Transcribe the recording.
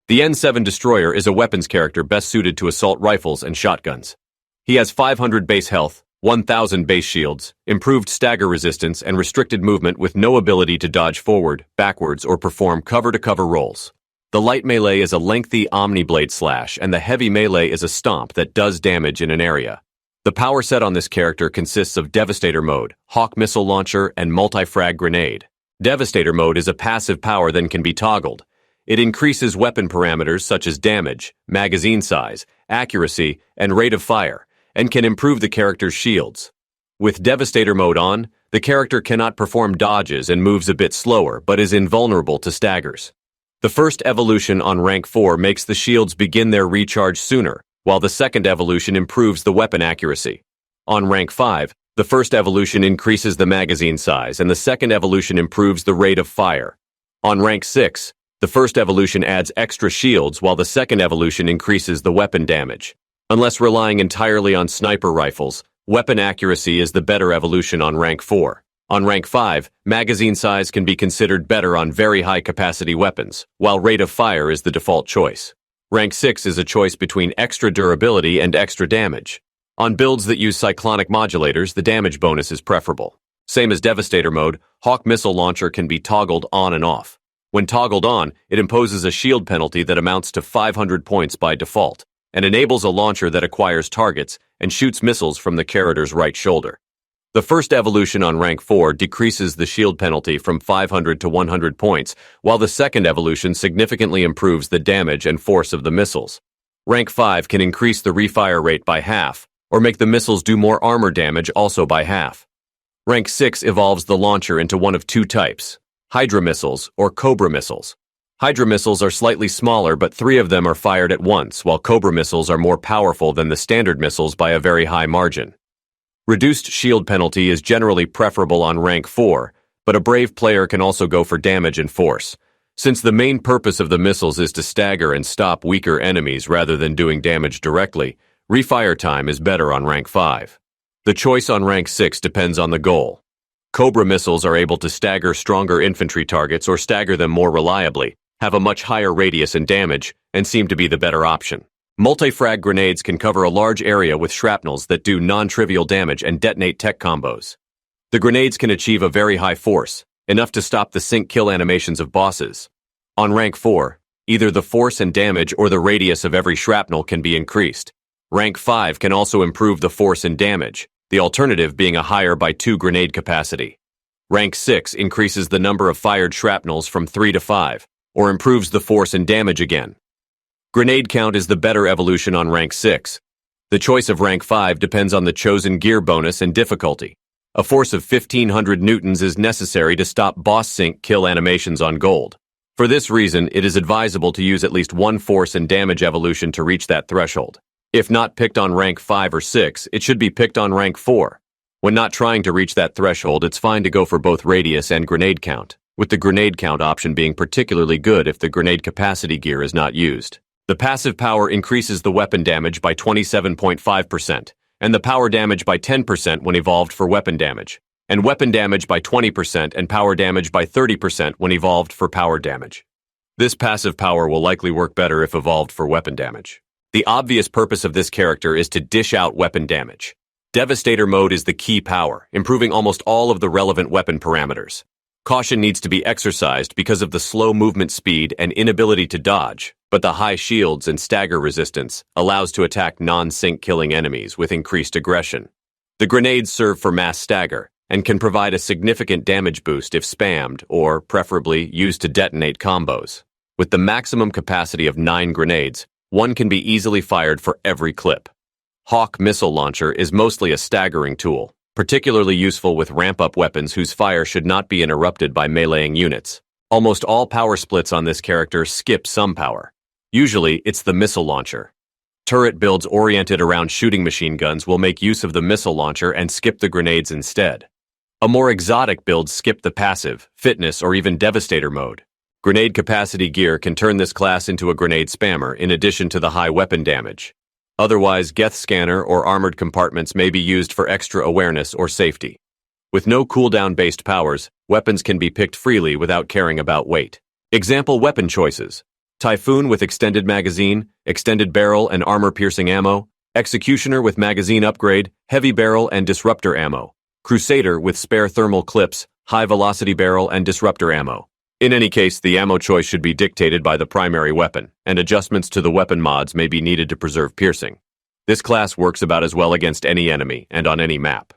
The N7 Destroyer is a weapons character best suited to assault rifles and shotguns. He has 500 base health, 1000 base shields, improved stagger resistance, and restricted movement with no ability to dodge forward, backwards, or perform cover-to-cover rolls. The light melee is a lengthy omni-blade slash, and the heavy melee is a stomp that does damage in an area. The power set on this character consists of Devastator Mode, Hawk Missile Launcher, and Multi-Frag Grenade. Devastator Mode is a passive power that can be toggled. It increases weapon parameters such as damage, magazine size, accuracy, and rate of fire, and can improve the character's shields. With Devastator Mode on, the character cannot perform dodges and moves a bit slower, but is invulnerable to staggers. The first evolution on rank 4 makes the shields begin their recharge sooner, while the second evolution improves the weapon accuracy. On rank 5, the first evolution increases the magazine size, and the second evolution improves the rate of fire. On rank 6, the first evolution adds extra shields, while the second evolution increases the weapon damage. Unless relying entirely on sniper rifles, weapon accuracy is the better evolution on rank 4. On rank 5, magazine size can be considered better on very high-capacity weapons, while rate of fire is the default choice. Rank 6 is a choice between extra durability and extra damage. On builds that use cyclonic modulators, the damage bonus is preferable. Same as Devastator Mode, Hawk Missile Launcher can be toggled on and off. When toggled on, it imposes a shield penalty that amounts to 500 points by default, and enables a launcher that acquires targets and shoots missiles from the character's right shoulder. The first evolution on rank 4 decreases the shield penalty from 500 to 100 points, while the second evolution significantly improves the damage and force of the missiles. Rank 5 can increase the refire rate by half, or make the missiles do more armor damage also by half. Rank 6 evolves the launcher into one of two types: Hydra missiles or Cobra missiles. Hydra missiles are slightly smaller, but 3 of them are fired at once, while Cobra missiles are more powerful than the standard missiles by a very high margin. Reduced shield penalty is generally preferable on rank 4, but a brave player can also go for damage and force. Since the main purpose of the missiles is to stagger and stop weaker enemies rather than doing damage directly, refire time is better on rank 5. The choice on rank 6 depends on the goal. Cobra missiles are able to stagger stronger infantry targets or stagger them more reliably, have a much higher radius and damage, and seem to be the better option. Multi-Frag Grenades can cover a large area with shrapnels that do non-trivial damage and detonate tech combos. The grenades can achieve a very high force, enough to stop the sync kill animations of bosses. On rank 4, either the force and damage or the radius of every shrapnel can be increased. Rank 5 can also improve the force and damage, the alternative being a higher by 2 grenade capacity. Rank 6 increases the number of fired shrapnels from 3 to 5, or improves the force and damage again. Grenade count is the better evolution on rank 6. The choice of rank 5 depends on the chosen gear bonus and difficulty. A force of 1500 newtons is necessary to stop boss sync kill animations on gold. For this reason, it is advisable to use at least one force and damage evolution to reach that threshold. If not picked on rank 5 or 6, it should be picked on rank 4. When not trying to reach that threshold, it's fine to go for both radius and grenade count, with the grenade count option being particularly good if the grenade capacity gear is not used. The passive power increases the weapon damage by 27.5%, and the power damage by 10% when evolved for weapon damage, and weapon damage by 20% and power damage by 30% when evolved for power damage. This passive power will likely work better if evolved for weapon damage. The obvious purpose of this character is to dish out weapon damage. Devastator Mode is the key power, improving almost all of the relevant weapon parameters. Caution needs to be exercised because of the slow movement speed and inability to dodge, but the high shields and stagger resistance allows to attack non-sync killing enemies with increased aggression. The grenades serve for mass stagger and can provide a significant damage boost if spammed or, preferably, used to detonate combos. With the maximum capacity of 9 grenades, one can be easily fired for every clip. Hawk Missile Launcher is mostly a staggering tool, particularly useful with ramp-up weapons whose fire should not be interrupted by meleeing units. Almost all power splits on this character skip some power. Usually, it's the missile launcher. Turret builds oriented around shooting machine guns will make use of the missile launcher and skip the grenades instead. A more exotic build skip the passive, fitness, or even Devastator Mode. Grenade capacity gear can turn this class into a grenade spammer in addition to the high weapon damage. Otherwise, Geth Scanner or armored compartments may be used for extra awareness or safety. With no cooldown-based powers, weapons can be picked freely without caring about weight. Example weapon choices: Typhoon with extended magazine, extended barrel and armor-piercing ammo. Executioner with magazine upgrade, heavy barrel and disruptor ammo. Crusader with spare thermal clips, high-velocity barrel and disruptor ammo. In any case, the ammo choice should be dictated by the primary weapon, and adjustments to the weapon mods may be needed to preserve piercing. This class works about as well against any enemy and on any map.